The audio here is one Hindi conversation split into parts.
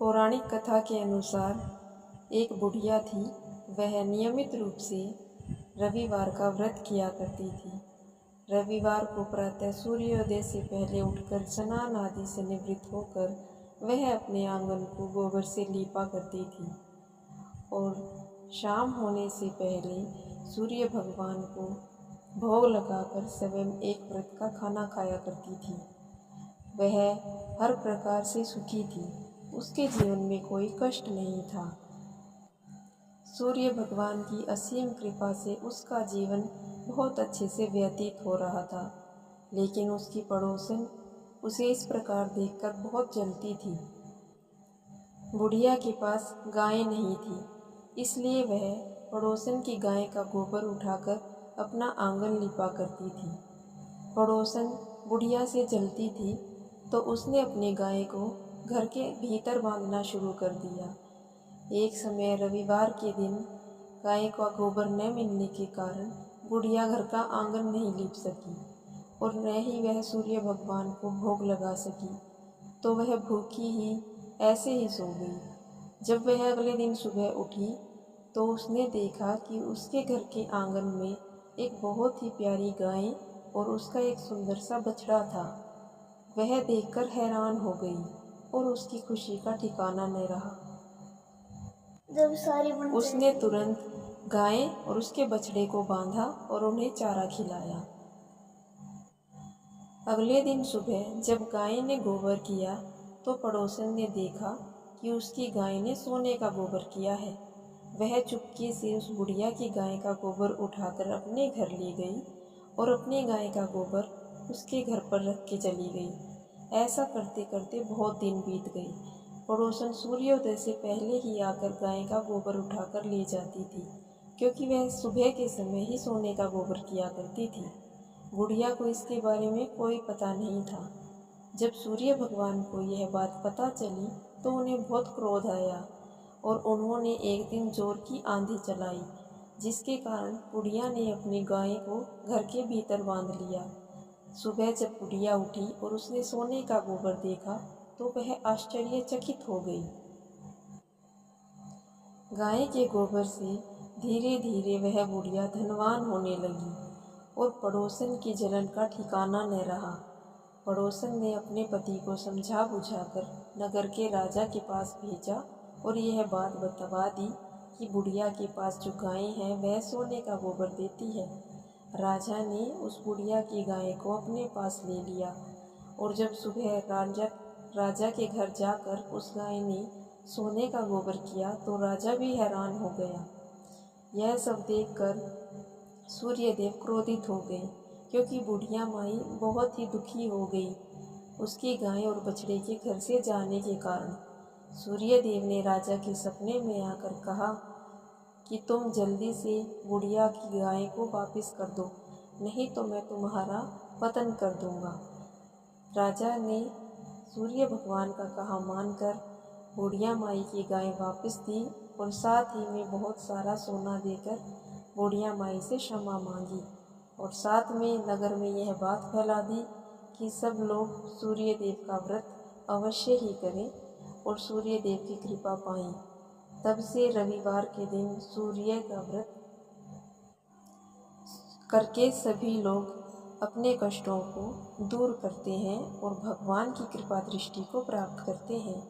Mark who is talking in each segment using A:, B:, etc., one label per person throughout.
A: पौराणिक कथा के अनुसार एक बुढ़िया थी। वह नियमित रूप से रविवार का व्रत किया करती थी। रविवार को प्रातः सूर्योदय से पहले उठकर स्नान आदि से निवृत्त होकर वह अपने आंगन को गोबर से लीपा करती थी और शाम होने से पहले सूर्य भगवान को भोग लगाकर स्वयं एक व्रत का खाना खाया करती थी। वह हर प्रकार से सुखी थी। उसके जीवन में कोई कष्ट नहीं था। सूर्य भगवान की असीम कृपा से उसका जीवन बहुत अच्छे से व्यतीत हो रहा था। लेकिन उसकी पड़ोसन उसे इस प्रकार देखकर बहुत जलती थी। बुढ़िया के पास गाय नहीं थी, इसलिए वह पड़ोसन की गाय का गोबर उठाकर अपना आंगन लिपा करती थी। पड़ोसन बुढ़िया से जलती थी तो उसने अपनी गाय को घर के भीतर बांधना शुरू कर दिया। एक समय रविवार के दिन गाय का गोबर न मिलने के कारण बुढ़िया घर का आंगन नहीं लीप सकी और न ही वह सूर्य भगवान को भोग लगा सकी, तो वह भूखी ही ऐसे ही सो गई। जब वह अगले दिन सुबह उठी तो उसने देखा कि उसके घर के आंगन में एक बहुत ही प्यारी गाय और उसका एक सुंदर सा बछड़ा था। वह देखकर हैरान हो गई और उसकी खुशी का ठिकाना न रहा। उसने तुरंत गाय और उसके बछड़े को बांधा और उन्हें चारा खिलाया। अगले दिन सुबह जब गाय ने गोबर किया तो पड़ोसन ने देखा कि उसकी गाय ने सोने का गोबर किया है। वह चुपके से उस बुढ़िया की गाय का गोबर उठाकर अपने घर ले गई और अपनी गाय का गोबर उसके घर पर रख के चली गई। ऐसा करते करते बहुत दिन बीत गए। पड़ोसन सूर्योदय से पहले ही आकर गाय का गोबर उठाकर ले जाती थी, क्योंकि वह सुबह के समय ही सोने का गोबर किया करती थी। बुढ़िया को इसके बारे में कोई पता नहीं था। जब सूर्य भगवान को यह बात पता चली तो उन्हें बहुत क्रोध आया और उन्होंने एक दिन जोर की आंधी चलाई, जिसके कारण बुढ़िया ने अपनी गाय को घर के भीतर बांध लिया। सुबह जब बुढ़िया उठी और उसने सोने का गोबर देखा तो वह आश्चर्यचकित हो गई। गाय के गोबर से धीरे धीरे वह बुढ़िया धनवान होने लगी और पड़ोसन की जलन का ठिकाना न रहा। पड़ोसन ने अपने पति को समझा बुझाकर नगर के राजा के पास भेजा और यह बात बता दी कि बुढ़िया के पास जो गाय है वह सोने का गोबर देती है। राजा ने उस बुढ़िया की गाय को अपने पास ले लिया और जब सुबह राजा के घर जाकर उस गाय ने सोने का गोबर किया तो राजा भी हैरान हो गया। यह सब देखकर सूर्यदेव क्रोधित हो गए, क्योंकि बुढ़िया माई बहुत ही दुखी हो गई उसकी गाय और बछड़े के घर से जाने के कारण। सूर्यदेव ने राजा के सपने में आकर कहा कि तुम जल्दी से बुढ़िया की गाय को वापस कर दो, नहीं तो मैं तुम्हारा पतन कर दूंगा। राजा ने सूर्य भगवान का कहा मानकर बुढ़िया माई की गाय वापस दी और साथ ही में बहुत सारा सोना देकर बुढ़िया माई से क्षमा मांगी और साथ में नगर में यह बात फैला दी कि सब लोग सूर्य देव का व्रत अवश्य ही करें और सूर्य देव की कृपा पाएं। तब से रविवार के दिन सूर्य का व्रत करके सभी लोग अपने कष्टों को दूर करते हैं और भगवान की कृपा दृष्टि को प्राप्त करते हैं।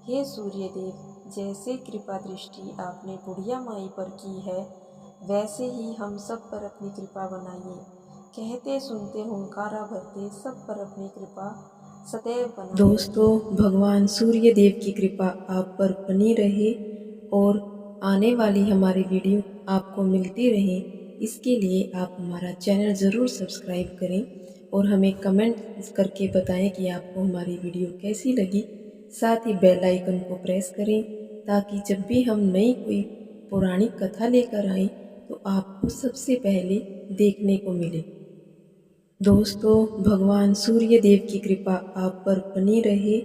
A: हे सूर्य देव, जैसे कृपा दृष्टि आपने बुढ़िया माई पर की है, वैसे ही हम सब पर अपनी कृपा बनाइए। कहते सुनते हुंकारा भरते सब पर अपनी कृपा सदैव बनाइए। दोस्तों, भगवान सूर्य देव की कृपा आप पर बनी रहे और आने वाली हमारी वीडियो आपको मिलती रहे, इसके लिए आप हमारा चैनल ज़रूर सब्सक्राइब करें और हमें कमेंट करके बताएं कि आपको हमारी वीडियो कैसी लगी। साथ ही बेल आइकन को प्रेस करें ताकि जब भी हम नई कोई पौराणिक कथा लेकर आएं तो आपको सबसे पहले देखने को मिले। दोस्तों, भगवान सूर्य देव की कृपा आप पर बनी रहे।